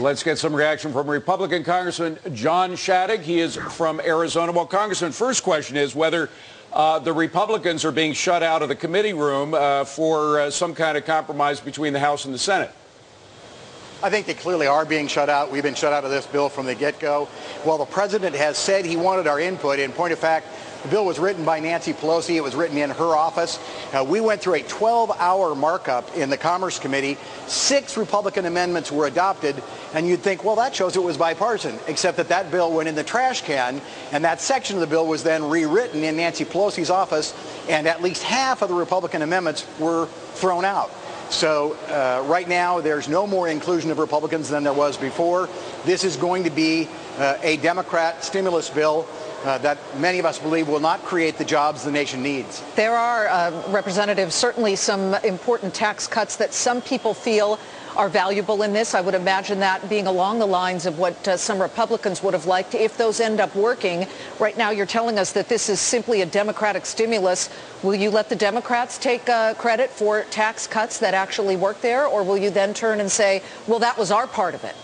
Let's get some reaction from Republican Congressman John Shadegg. He is from Arizona. Well, Congressman, first question is whether the Republicans are being shut out of the committee room for some kind of compromise between the House and the Senate. I think they clearly are being shut out. We've been shut out of this bill from the get-go. While the president has said he wanted our input, in point of fact, the bill was written by Nancy Pelosi. It was written in her office. We went through a 12-hour markup in the Commerce Committee. 6 Republican amendments were adopted, and you'd think, well, that shows it was bipartisan, except that that bill went in the trash can, and that section of the bill was then rewritten in Nancy Pelosi's office, and at least half of the Republican amendments were thrown out. So right now, there's no more inclusion of Republicans than there was before. This is going to be a Democrat stimulus bill that many of us believe will not create the jobs the nation needs. There are, Representatives, certainly some important tax cuts that some people feel are valuable in this. I would imagine that being along the lines of what some Republicans would have liked if those end up working. Right now, you're telling us that this is simply a Democratic stimulus. Will you let the Democrats take credit for tax cuts that actually work there, or will you then turn and say, well, that was our part of it?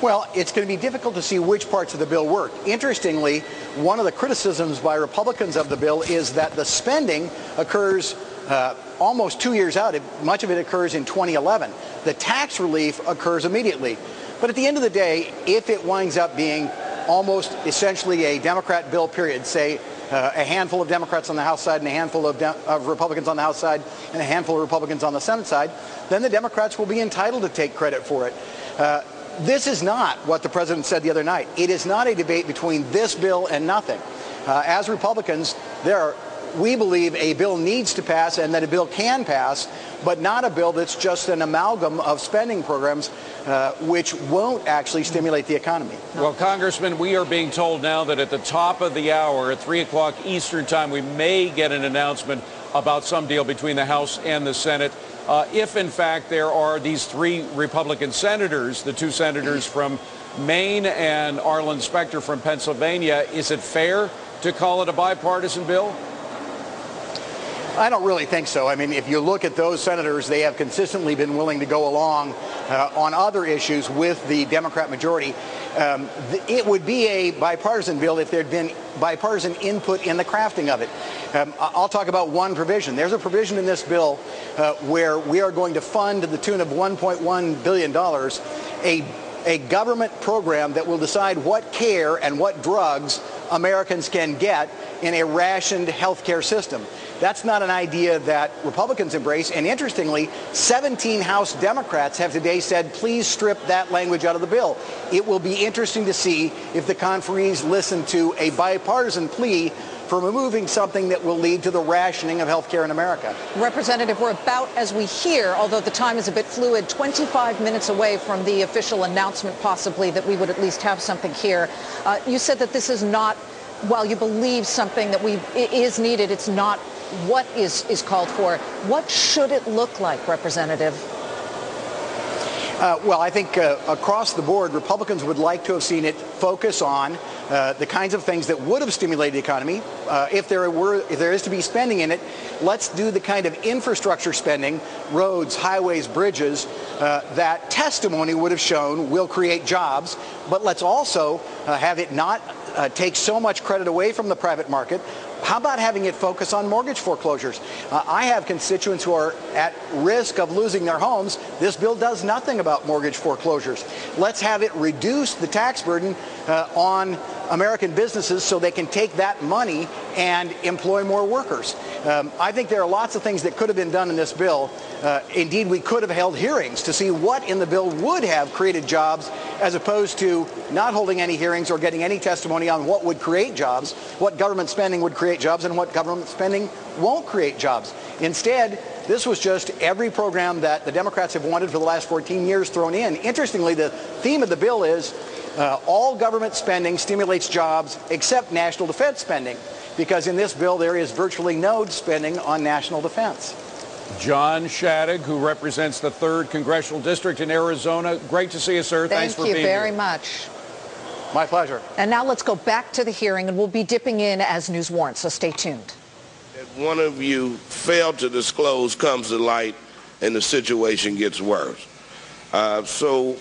Well, it's going to be difficult to see which parts of the bill work. Interestingly, one of the criticisms by Republicans of the bill is that the spending occurs almost 2 years out. Much of it occurs in 2011. The tax relief occurs immediately. But at the end of the day, if it winds up being almost essentially a Democrat bill, period, say a handful of Democrats on the House side and a handful of Republicans on the House side and a handful of Republicans on the Senate side, then the Democrats will be entitled to take credit for it. This is not what the president said the other night. It is not a debate between this bill and nothing. As Republicans, we believe a bill needs to pass and that a bill can pass, but not a bill that's just an amalgam of spending programs which won't actually stimulate the economy. Well, Congressman, we are being told now that at the top of the hour, at 3 o'clock Eastern time, we may get an announcement about some deal between the House and the Senate. If, in fact, there are these 3 Republican senators, the 2 senators from Maine and Arlen Specter from Pennsylvania, is it fair to call it a bipartisan bill? I don't really think so. I mean, if you look at those senators, they have consistently been willing to go along on other issues with the Democrat majority. It would be a bipartisan bill if there had been bipartisan input in the crafting of it. I'll talk about one provision. There's a provision in this bill where we are going to fund to the tune of $1.1 billion a government program that will decide what care and what drugs Americans can get in a rationed health care system. That's not an idea that Republicans embrace. And interestingly, 17 House Democrats have today said, please strip that language out of the bill. It will be interesting to see if the conferees listen to a bipartisan plea for removing something that will lead to the rationing of health care in America. Representative, we're about, as we hear, although the time is a bit fluid, 25 minutes away from the official announcement, possibly, that we would at least have something here. You said that this is not, while you believe something that is needed, it's not what is called for. What should it look like, Representative? Well, I think across the board, Republicans would like to have seen it focus on the kinds of things that would have stimulated the economy. If there is to be spending in it, let's do the kind of infrastructure spending, roads, highways, bridges, that testimony would have shown will create jobs. But let's also have it not take so much credit away from the private market. How about having it focus on mortgage foreclosures? I have constituents who are at risk of losing their homes. This bill does nothing about mortgage foreclosures. Let's have it reduce the tax burden on American businesses so they can take that money and employ more workers. I think there are lots of things that could have been done in this bill. Indeed, we could have held hearings to see what in the bill would have created jobs, as opposed to not holding any hearings or getting any testimony on what would create jobs, what government spending would create jobs, and what government spending won't create jobs. Instead, this was just every program that the Democrats have wanted for the last 14 years thrown in. Interestingly, the theme of the bill is all government spending stimulates jobs except national defense spending, because in this bill there is virtually no spending on national defense. John Shadegg, who represents the 3rd Congressional District in Arizona. Great to see you, sir. Thanks for being here. Thank you very much. My pleasure. And now let's go back to the hearing, and we'll be dipping in as news warrants, so stay tuned. That one of you failed to disclose comes to light and the situation gets worse. So